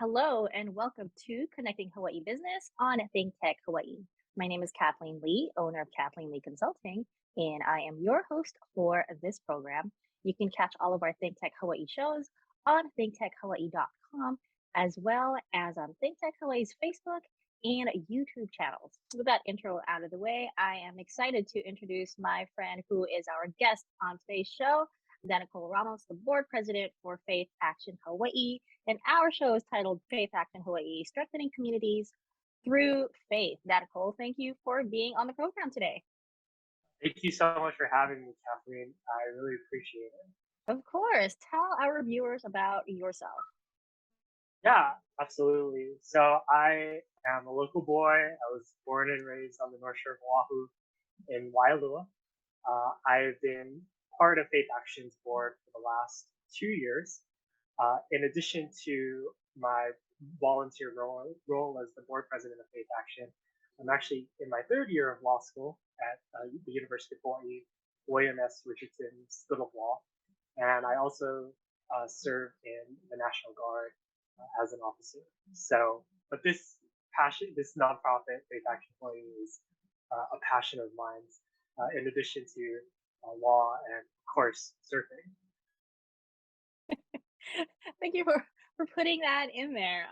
Hello and welcome to Connecting Hawaii Business on ThinkTech Hawaii. My name is Kathleen Lee, owner of Kathleen Lee Consulting, and I am your host for this program. You can catch all of our ThinkTech Hawaii shows on thinktechhawaii.com, as well as on ThinkTech Hawaii's Facebook and YouTube channels. With that intro out of the way, I am excited to introduce my friend who is our guest on today's show, Danicole Ramos, the board president for Faith Action Hawaii. And our show is titled Faith Action Hawaii, Strengthening Communities Through Faith. Danicole, thank you for being on the program today. Thank you so much for having me, Kathleen. I really appreciate it. Of course, tell our viewers about yourself. Yeah, absolutely. So I am a local boy. I was born and raised on the North Shore of Oahu in Wailua. I've been part of Faith Action's board for the last 2 years. In addition to my volunteer role as the board president of Faith Action, I'm actually in my third year of law school at the University of Hawaii, William S. Richardson School of Law. And I also serve in the National Guard as an officer. So, but this nonprofit, Faith Action Hawaii, is a passion of mine, in addition to law and, of course, surfing. Thank you for putting that in there.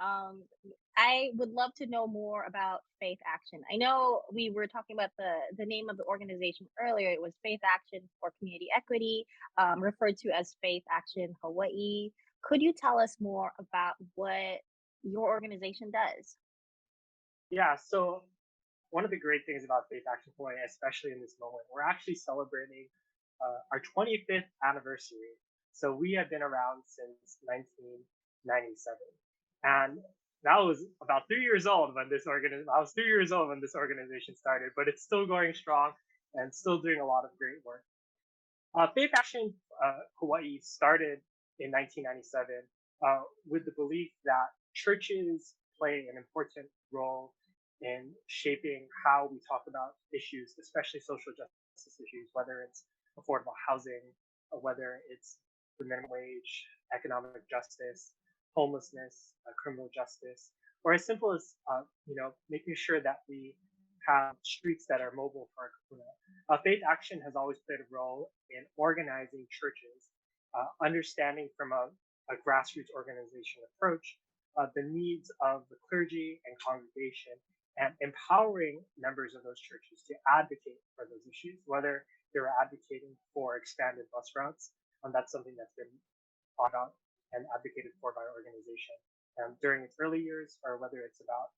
I would love to know more about Faith Action. I know we were talking about the name of the organization earlier. It was Faith Action for Community Equity, referred to as Faith Action Hawaii. Could you tell us more about what your organization does? Yeah, so one of the great things about Faith Action Hawaii, especially in this moment, we're actually celebrating our 25th anniversary. So we have been around since 1997, and that was about 3 years old when I was 3 years old when this organization started, but it's still going strong and still doing a lot of great work. Faith Action Hawaii started in 1997 with the belief that churches play an important role in shaping how we talk about issues, especially social justice issues, whether it's affordable housing, or whether it's the minimum wage, economic justice, homelessness, criminal justice, or as simple as making sure that we have streets that are mobile for our kapuna. Faith Action has always played a role in organizing churches, understanding from a grassroots organization approach the needs of the clergy and congregation, and empowering members of those churches to advocate for those issues, whether they're advocating for expanded bus routes. That's something that's been thought out and advocated for by our organization during its early years, or whether it's about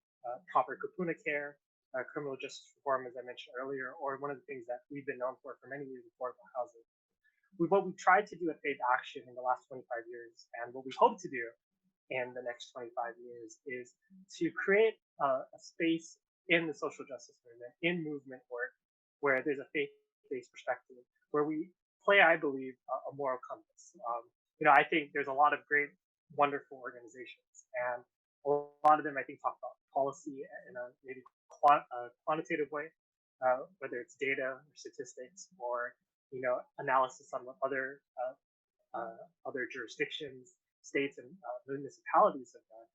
proper kapuna care, criminal justice reform, as I mentioned earlier, or one of the things that we've been known for many years, affordable housing. What we've tried to do at Faith Action in the last 25 years, and what we hope to do in the next 25 years, is to create a space in the social justice movement, in movement work, where there's a faith-based perspective, where we play, I believe, a moral compass. I think there's a lot of great, wonderful organizations, and a lot of them, I think, talk about policy in a maybe quantitative way, whether it's data or statistics or analysis on what other jurisdictions, states, and municipalities have done.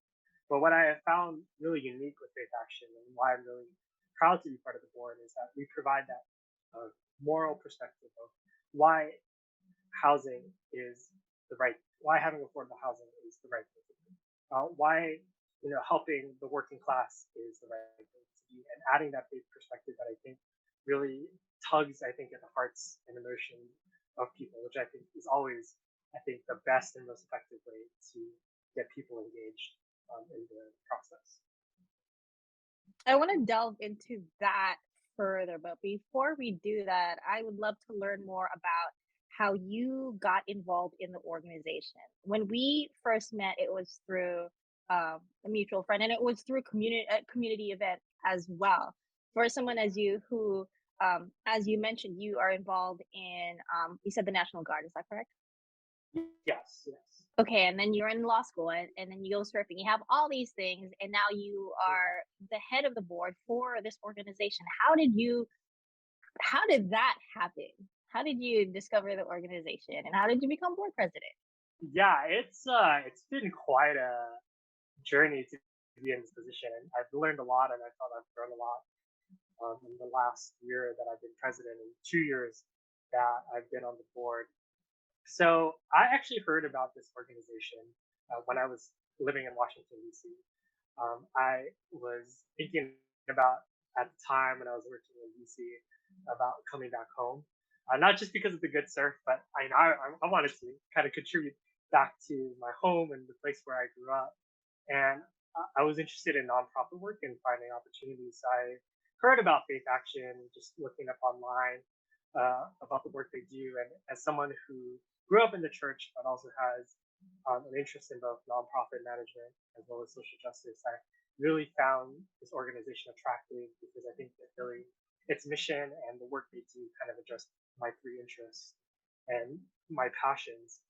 But what I have found really unique with Faith Action, and why I'm really proud to be part of the board, is that we provide that moral perspective of why housing is why having affordable housing is the right thing to do, why helping the working class is the right thing to do, and adding that faith perspective that I think really tugs, at the hearts and emotions of people, which I think is always, the best and most effective way to get people engaged in the process. I want to delve into that further, but before we do that, I would love to learn more about how you got involved in the organization. When we first met, it was through a mutual friend, and it was through a community event as well. For someone as you who, as you mentioned, you are involved in, you said the National Guard, is that correct? Yes. Okay, and then you're in law school, and then you go surfing. You have all these things, and now you are the head of the board for this organization. How did that happen? How did you discover the organization, and how did you become board president? Yeah, it's been quite a journey to be in this position. I've learned a lot, and I felt I've grown a lot in the last year that I've been president, and 2 years that I've been on the board. So I actually heard about this organization when I was living in Washington D.C. I was thinking about at the time when I was working in DC about coming back home, not just because of the good surf, but I wanted to kind of contribute back to my home and the place where I grew up. And I was interested in nonprofit work and finding opportunities. I heard about Faith Action, just looking up online about the work they do. And as someone who grew up in the church, but also has an interest in both nonprofit management as well as social justice, I really found this organization attractive because I think that really its mission and the work they do kind of address my three interests and my passions.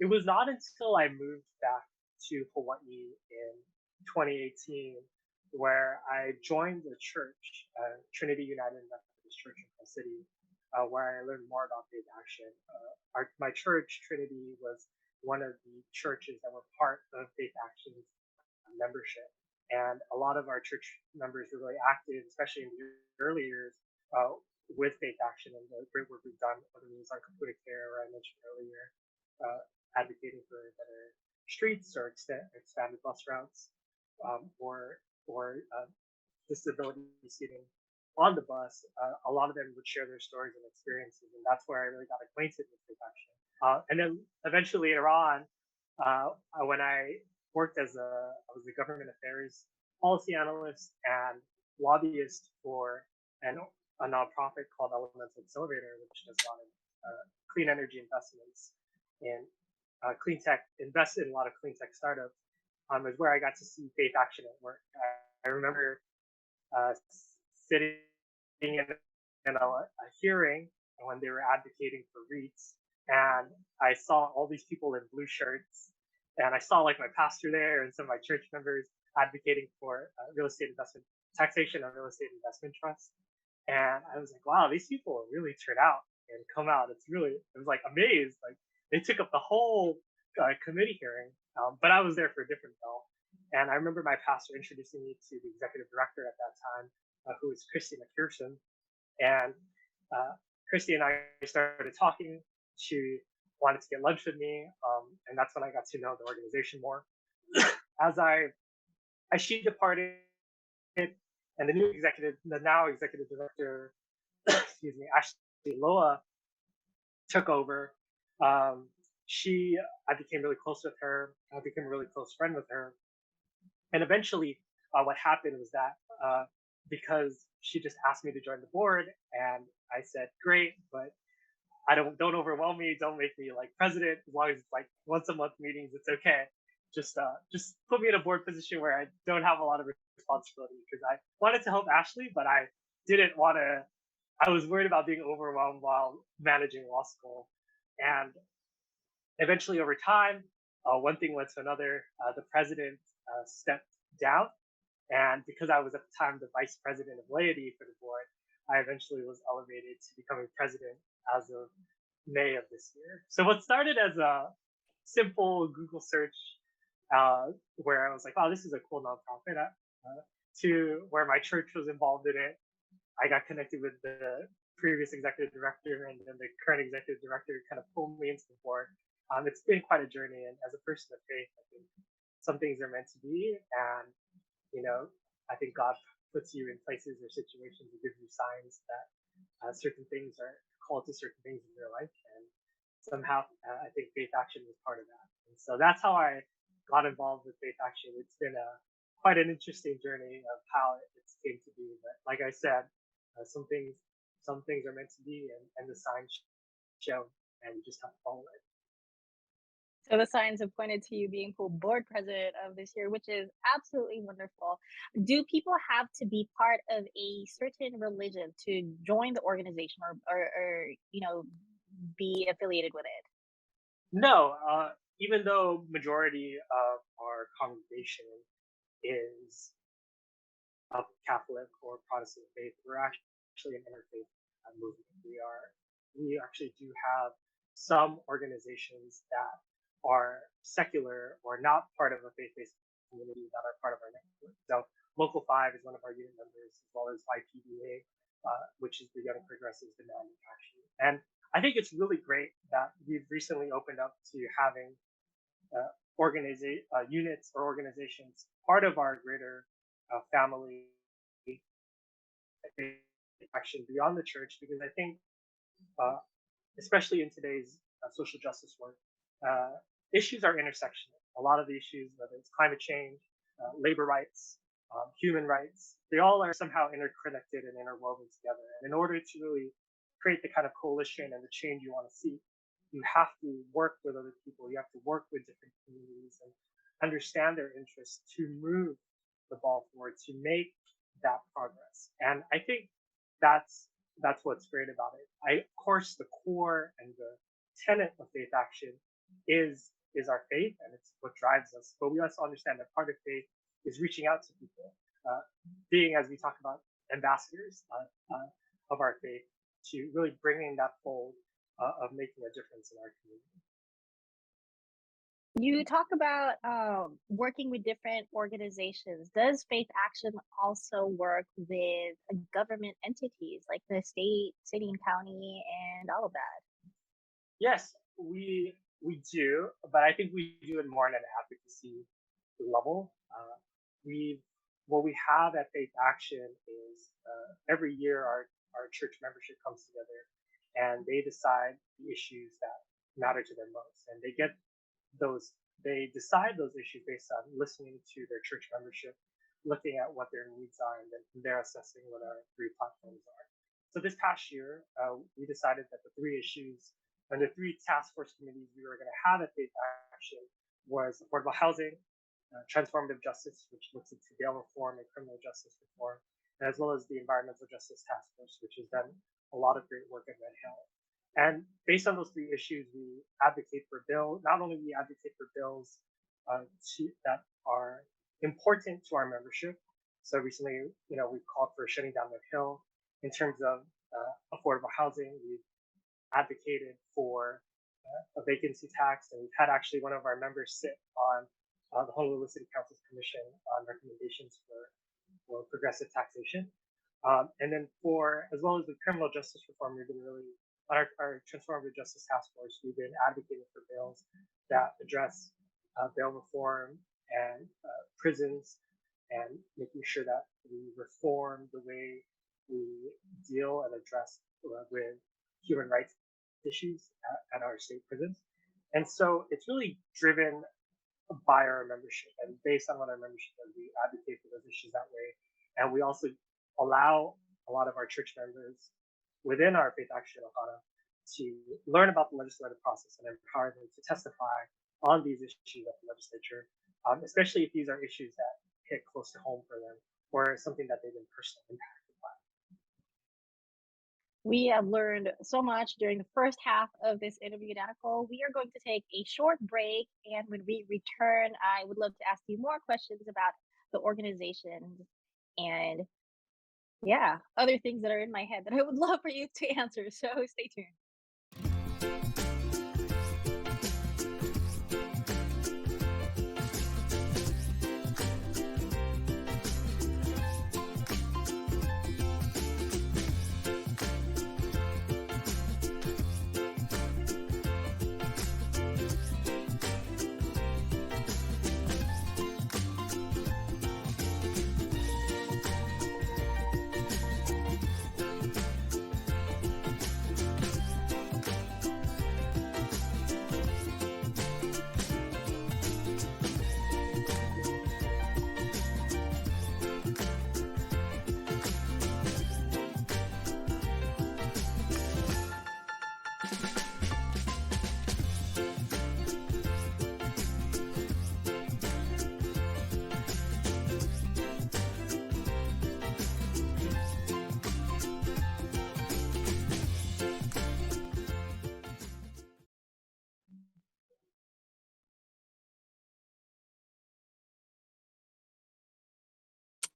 It was not until I moved back to Hawaii in 2018 where I joined the church, Trinity United Methodist Church in the city, where I learned more about faith action. My church, Trinity, was one of the churches that were part of Faith Action's membership. And a lot of our church members were really active, especially in the early years, with Faith Action and the great work we've done, whether it was on computer care, or I mentioned earlier, advocating for better streets or expanded bus routes, or disability seating on the bus. A lot of them would share their stories and experiences, and that's where I really got acquainted with Faith Action. And then eventually later on, when I worked I was a government affairs policy analyst and lobbyist for a nonprofit called Elemental Accelerator, which does a lot of clean energy investments in clean tech, invested in a lot of clean tech startups. Is where I got to see Faith Action at work. I remember sitting in a hearing when they were advocating for REITs, and I saw all these people in blue shirts, and I saw like my pastor there and some of my church members advocating for real estate investment taxation and real estate investment trust. And I was like, wow, these people really turn out and come out. It was like amazed. Like they took up the whole committee hearing, but I was there for a different bill. And I remember my pastor introducing me to the executive director at that time, who was Christy McPherson. And Christy and I started talking. She wanted to get lunch with me, and that's when I got to know the organization more. As she departed, and the now executive director, excuse me, Ashley Loa, took over. I became really close with her. I became a really close friend with her, and eventually, what happened was that because she just asked me to join the board, and I said, "Great, but don't overwhelm me. Don't make me like president. As long as it's like once a month meetings, it's okay. Just put me in a board position where I don't have a lot of responsibility, because I wanted to help Ashley, but I didn't want to. I was worried about being overwhelmed while managing law school, and eventually over time, one thing led to another. The president stepped down, and because I was at the time the vice president of laity for the board, I eventually was elevated to becoming president as of May of this year. So what started as a simple Google search, where I was like, "Oh, this is a cool nonprofit," to where my church was involved in it. I got connected with the previous executive director, and then the current executive director kind of pulled me into the board. It's been quite a journey, and as a person of faith, I think some things are meant to be, and I think God puts you in places or situations and gives you signs that certain things are called to certain things in your life, and somehow I think Faith Action was part of that. And so that's how I got involved with Faith Action. It's been quite an interesting journey of how it came to be. But like I said, some things are meant to be, and the signs show, and you just have to follow it. So the signs have pointed to you being full board president of this year, which is absolutely wonderful. Do people have to be part of a certain religion to join the organization, or be affiliated with it? No, even though majority of our congregation is of Catholic or Protestant faith, we're actually an interfaith movement. We actually do have some organizations that are secular or not part of a faith-based community, part of our network. So Local 5 is one of our unit members, as well as YPDA, which is the Young Progressives Demanding Action. And I think it's really great that we've recently opened up to having units or organizations part of our greater family action beyond the church, because I think, uh, especially in today's social justice work, issues are intersectional. A lot of the issues, whether it's climate change, labor rights, human rights, they all are somehow interconnected and interwoven together. And in order to really create the kind of coalition and the change you want to see, you have to work with other people. You have to work with different communities and understand their interests to move the ball forward, to make that progress. And I think that's what's great about it. Of course, the core and the tenet of faith action is our faith, and it's what drives us. But we also understand that part of faith is reaching out to people, being, as we talk about, ambassadors of our faith, to really bring in that fold of making a difference in our community. You talk about working with different organizations. Does Faith Action also work with government entities like the state, city, and county, and all of that? Yes, we do, but I think we do it more on an advocacy level. We What we have at Faith Action is every year our church membership comes together and they decide the issues that matter to them most, and they decide those issues based on listening to their church membership, looking at what their needs are, and then from there assessing what our three platforms are. So this past year, we decided that the three issues and the three task force committees we were going to have at Faith Action was affordable housing, transformative justice, which looks into bail reform and criminal justice reform, as well as the environmental justice task force, which has done a lot of great work at Red Hill. And based on those three issues, we advocate for bill. Not only we advocate for bills that are important to our membership. So recently, we've called for shutting down Red Hill. In terms of affordable housing, we've advocated for a vacancy tax, and we've had actually one of our members sit on the Honolulu City Council's commission on recommendations for progressive taxation. And then as well as the criminal justice reform, we've been really, on our transformative justice task force, we've been advocating for bills that address bail reform and prisons, and making sure that we reform the way we deal and address with human rights issues at our state prisons. And so it's really driven by our membership, and based on what our membership does, we advocate for those issues that way. And we also allow a lot of our church members within our Faith Action Ohana to learn about the legislative process and empower them to testify on these issues at the legislature, especially if these are issues that hit close to home for them or something that they've been personally impacted by. We have learned so much during the first half of this interview, Danicole. We are going to take a short break, and when we return, I would love to ask you more questions about the organization and, yeah, other things that are in my head that I would love for you to answer. So stay tuned.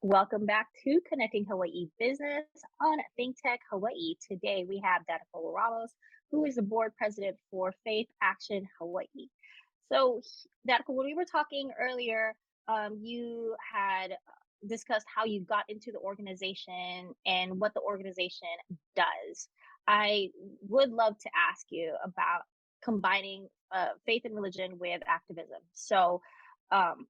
Welcome back to Connecting Hawaii Business on ThinkTech Hawaii. Today we have Danicole Ramos, who is the board president for Faith Action Hawaii. So, Danicole, when we were talking earlier, you had discussed how you got into the organization and what the organization does. I would love to ask you about combining faith and religion with activism. So, um,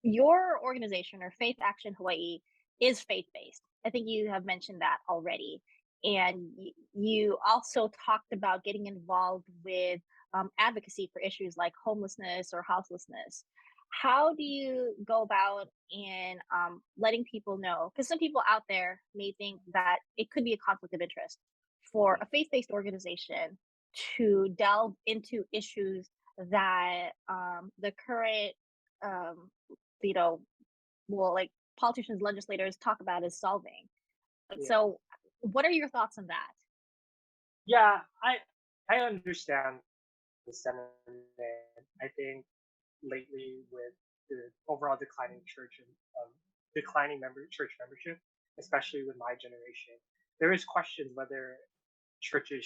your organization or Faith Action Hawaii is faith based. I think you have mentioned that already. And you also talked about getting involved with advocacy for issues like homelessness or houselessness. How do you go about in letting people know? Because some people out there may think that it could be a conflict of interest for a faith based organization to delve into issues that the current um, you know, well, like politicians, legislators talk about as solving. Yeah. So, what are your thoughts on that? Yeah, I understand the sentiment. I think lately with the overall declining church and declining church membership, especially with my generation, there is questions whether churches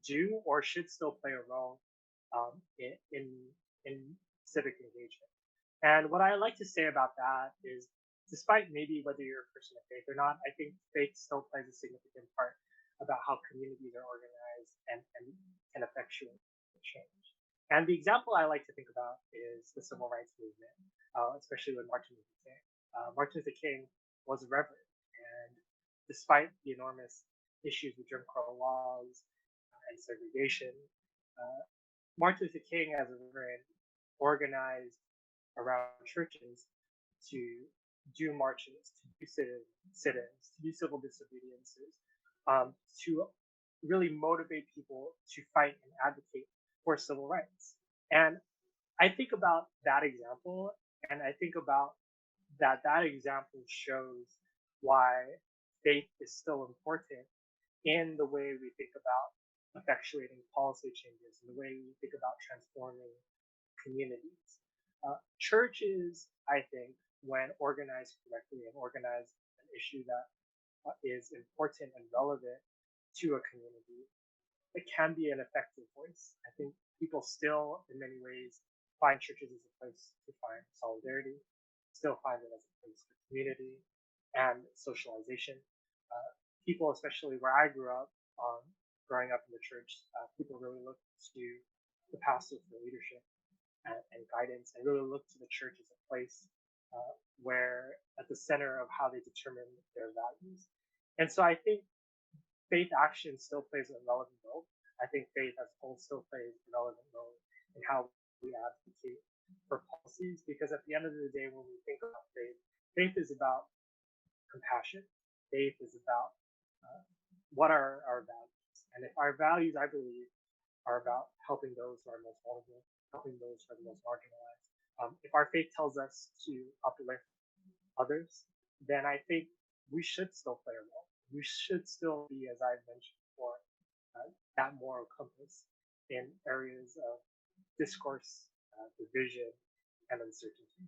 do or should still play a role in civic engagement. And what I like to say about that is, despite maybe whether you're a person of faith or not, I think faith still plays a significant part about how communities are organized and can effectuate change. And the example I like to think about is the civil rights movement, especially with Martin Luther King. Martin Luther King was a reverend, and despite the enormous issues with Jim Crow laws and segregation, uh, Martin Luther King, as a reverend, organized around churches to do marches, to do sit-ins, to do civil disobediences, to really motivate people to fight and advocate for civil rights. And I think about that example, and I think about that example shows why faith is still important in the way we think about effectuating policy changes, in the way we think about transforming communities. Churches, I think, when organized correctly and organized an issue that is important and relevant to a community, it can be an effective voice. I think people still, in many ways, find churches as a place to find solidarity, still find it as a place for community and socialization. Uh, People, especially where I grew up, growing up in the church, people really look to the pastor for leadership and guidance, and really look to the church as a place where at the center of how they determine their values. And so I think faith action still plays a relevant role. I think faith as a whole still plays a relevant role in how we advocate for policies, because at the end of the day, when we think about faith, faith is about compassion. Faith is about what are our values. And if our values, I believe, are about helping those who are most vulnerable, helping those who are the most marginalized. If our faith tells us to uplift others, then I think we should still play a role. We should still be, as I've mentioned before, that moral compass in areas of discourse, division, and uncertainty.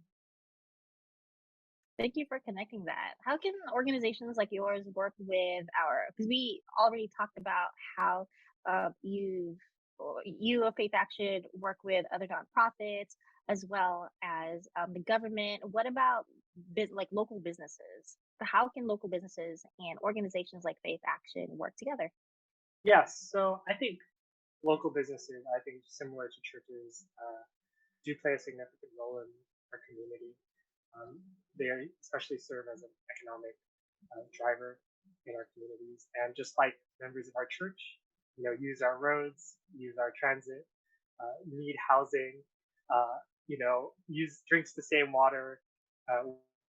Thank you for connecting that. How can organizations like yours work with our? Because we already talked about how you of Faith Action work with other nonprofits as well as the government. What about like local businesses? How can local businesses and organizations like Faith Action work together? Yes, so I think local businesses, I think similar to churches, do play a significant role in our community. They especially serve as an economic driver in our communities, and just like members of our church, use our roads, use our transit, need housing, use drinks the same water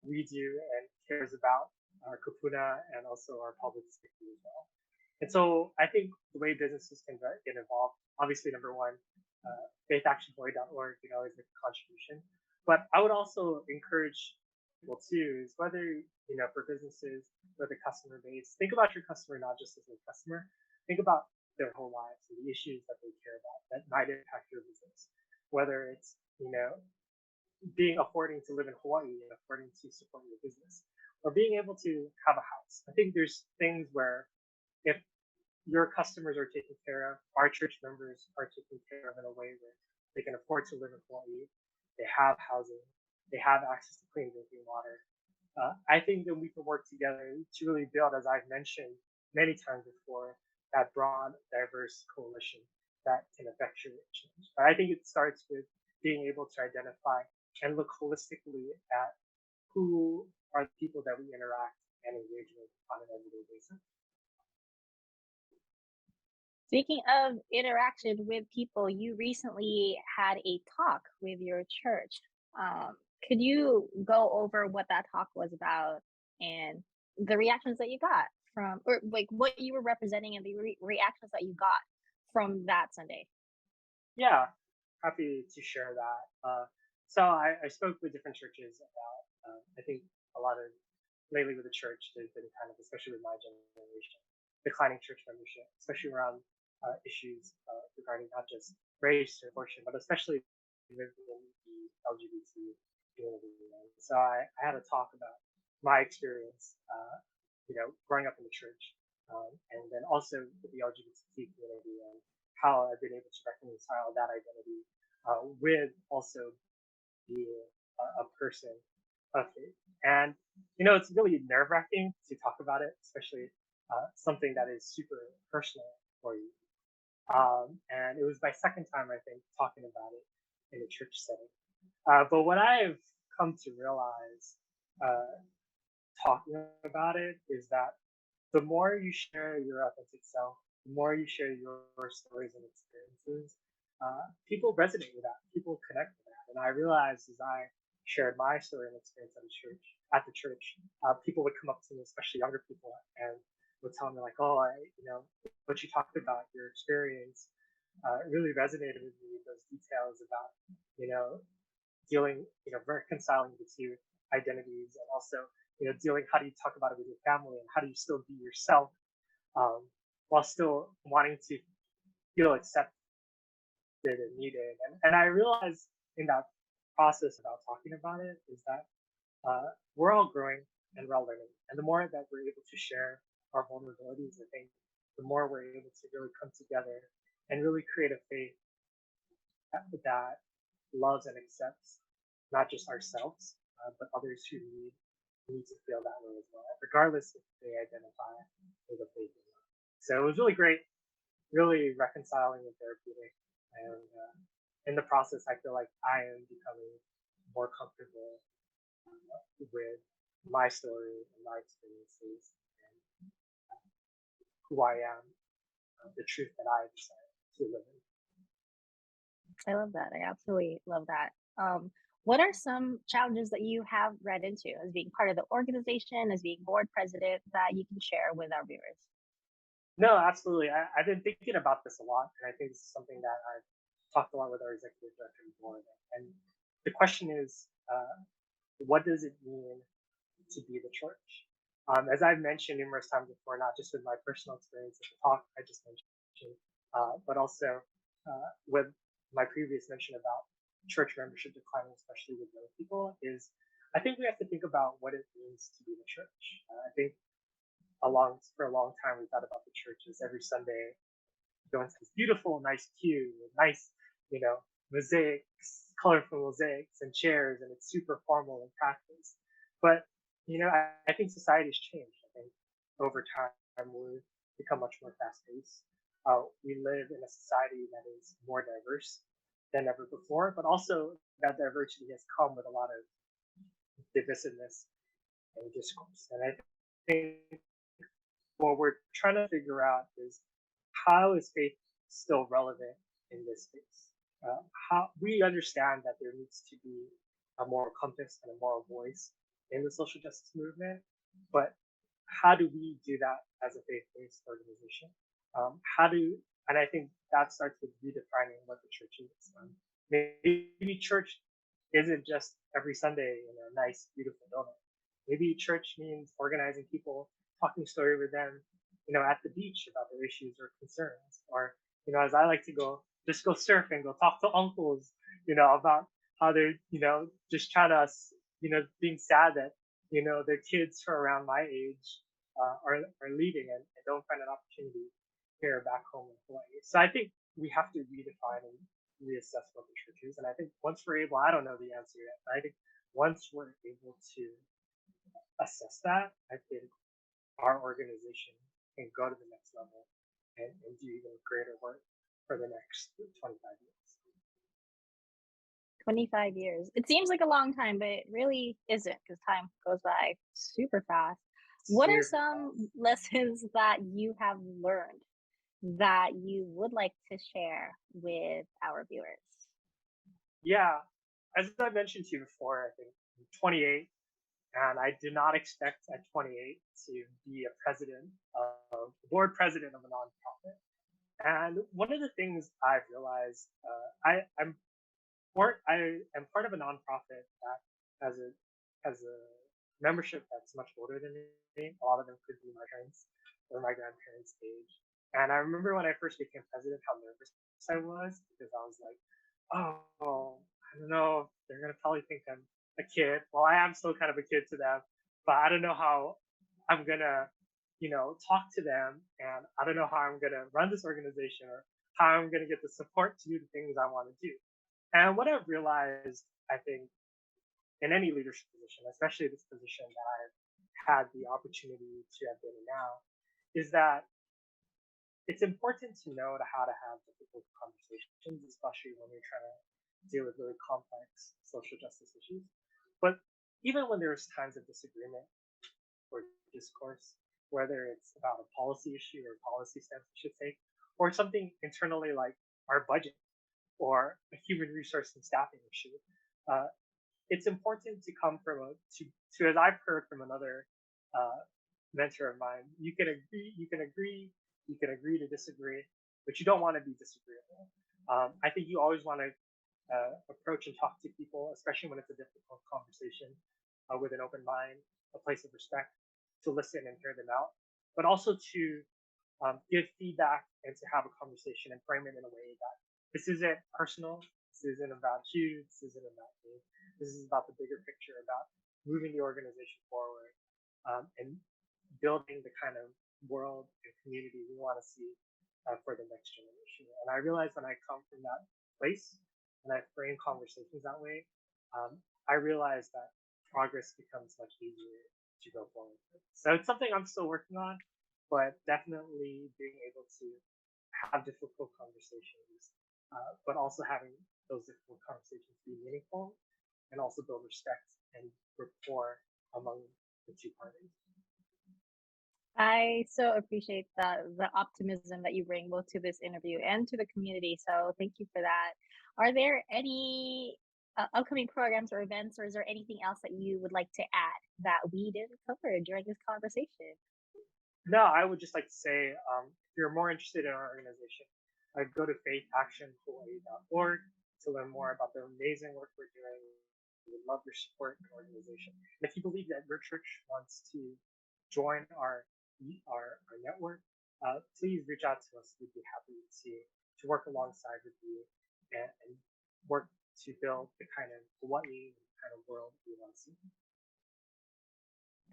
we do, and cares about our kapuna and also our public safety as well. And so I think the way businesses can get involved, obviously, number one, faithactionhawaii.org, you can always make a contribution. But I would also encourage people too, is whether, for businesses, for the customer base, think about your customer not just as a customer, think about their whole lives and the issues that they care about that might impact your business. Whether it's, being affording to live in Hawaii and affording to support your business, or being able to have a house. I think there's things where if your customers are taken care of, our church members are taken care of in a way where they can afford to live in Hawaii, they have housing, they have access to clean drinking water. I think that we can work together to really build, as I've mentioned many times before, that broad, diverse coalition that can effectuate change. But I think it starts with being able to identify and look holistically at who are the people that we interact and engage with on an everyday basis. Speaking of interaction with people, you recently had a talk with your church. Could you go over what that talk was about and the reactions that you got from, or like what you were representing and the reactions that you got from that Sunday? Yeah, happy to share that. So I spoke with different churches about, I think a lot of lately with the church, there's been kind of, especially with my generation, declining church membership, especially around issues regarding not just race or abortion, but especially within the LGBT community. And so I had a talk about my experience, growing up in the church, and then also with the LGBT community and how I've been able to reconcile that identity with also being a person of faith. And it's really nerve wracking to talk about it, especially something that is super personal for you. And it was my second time, I think, talking about it in a church setting. But what I've come to realize uh, talking about it is that the more you share your authentic self, the more you share your stories and experiences, people resonate with that. People connect with that. And I realized as I shared my story and experience at the church, people would come up to me, especially younger people, and would tell me like, "Oh, what you talked about, your experience, really resonated with me. Those details about, you know, dealing, reconciling the two identities, and also, dealing how do you talk about it with your family, and how do you still be yourself um, while still wanting to feel accepted and needed." And I realized in that process about talking about it is that we're all growing and we're all learning. And the more that we're able to share our vulnerabilities, I think the more we're able to really come together and really create a faith that loves and accepts not just ourselves, but others who need to feel that way as well, regardless if they identify with a faith or not. So it was really great, really reconciling and therapeutic. And in the process, I feel like I am becoming more comfortable with my story and my experiences and who I am, the truth that I decided to live in. I love that. I absolutely love that. What are some challenges that you have read into as being part of the organization, as being board president, that you can share with our viewers? No, absolutely. I've been thinking about this a lot, and I think this is something that I've talked a lot with our executive director before. And the question is, what does it mean to be the church? As I've mentioned numerous times before, not just with my personal experience at the talk I just mentioned, but also with my previous mention about church membership declining, especially with young people, is I think we have to think about what it means to be the church. I think for a long time we thought about the church as every Sunday going to this beautiful, nice pew with nice, you know, mosaics, colorful mosaics and chairs, and it's super formal and practice. But I think society's changed. I think over time we've become much more fast-paced. We live in a society that is more diverse than ever before, but also that diversity has come with a lot of divisiveness and discourse. And I think what we're trying to figure out is how is faith still relevant in this space? How we understand that there needs to be a moral compass and a moral voice in the social justice movement, but how do we do that as a faith-based organization? How do and I think that starts with redefining what the church is. Maybe church isn't just every Sunday in a nice, beautiful building. Maybe church means organizing people, talking story with them, at the beach about their issues or concerns, or as I like to go, just go surf and go talk to uncles, about how they're, just trying to, being sad that, their kids who are around my age are leaving and don't find an opportunity here back home in Hawaii. So I think we have to redefine reassess what the church is. And I think once we're able, I don't know the answer yet, but I think once we're able to assess that, I think our organization can go to the next level and do even greater work for the next 25 years. 25 years. It seems like a long time, but it really isn't because time goes by super fast. What are Super some fast. lessons that you have learned that you would like to share with our viewers? Yeah, as I mentioned to you before, I think I'm 28, and I did not expect at 28 to be a president of board president of a nonprofit. And one of the things I've realized, I am part of a nonprofit that has a membership that's much older than me. A lot of them could be my parents or my grandparents' age. And I remember when I first became president, how nervous I was because I was like, oh, I don't know. They're gonna probably think I'm a kid. Well, I am still kind of a kid to them, but I don't know how I'm gonna, talk to them, and I don't know how I'm gonna run this organization or how I'm gonna get the support to do the things I want to do. And what I've realized, I think, in any leadership position, especially this position that I've had the opportunity to have been in now, is that it's important to know how to have difficult conversations, especially when you're trying to deal with really complex social justice issues. But even when there's times of disagreement or discourse, whether it's about a policy issue or policy stance we should take, or something internally like our budget or a human resource and staffing issue, uh, it's important to come from as I've heard from another uh, mentor of mine. You can agree to disagree, but you don't want to be disagreeable. I think you always want to approach and talk to people, especially when it's a difficult conversation, with an open mind, a place of respect, to listen and hear them out, but also to give feedback and to have a conversation and frame it in a way that this isn't personal, this isn't about you, this isn't about me, this is about the bigger picture, about moving the organization forward, and building the kind of world and community we want to see for the next generation. And I realize when I come from that place and I frame conversations that way, I realize that progress becomes much easier to go forward with. So it's something I'm still working on, but definitely being able to have difficult conversations, but also having those difficult conversations be meaningful and also build respect and rapport among the two parties. I so appreciate the optimism that you bring both to this interview and to the community. So thank you for that. Are there any upcoming programs or events, or is there anything else that you would like to add that we didn't cover during this conversation? No, I would just like to say, if you're more interested in our organization, go to faithactionhawaii.org to learn more about the amazing work we're doing. We would love your support in the organization. And if you believe that your church wants to join our network, please reach out to us. We'd be happy to work alongside with you and work to build the kind of Hawaii and kind of world we want to see.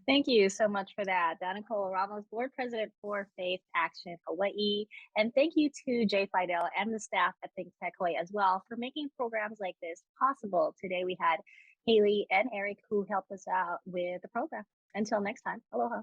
Thank you so much for that. Danicole Ramos, Board President for Faith Action Hawaii. And thank you to Jay Fidel and the staff at ThinkTech Hawaii as well for making programs like this possible. Today we had Haley and Eric who helped us out with the program. Until next time, aloha.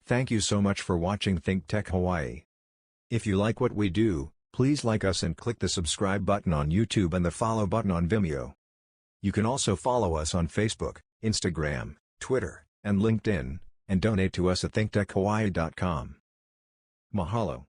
Thank you so much for watching ThinkTech Hawaii. If you like what we do, please like us and click the subscribe button on YouTube and the follow button on Vimeo. You can also follow us on Facebook, Instagram, Twitter, and LinkedIn, and donate to us at thinktechhawaii.com. Mahalo.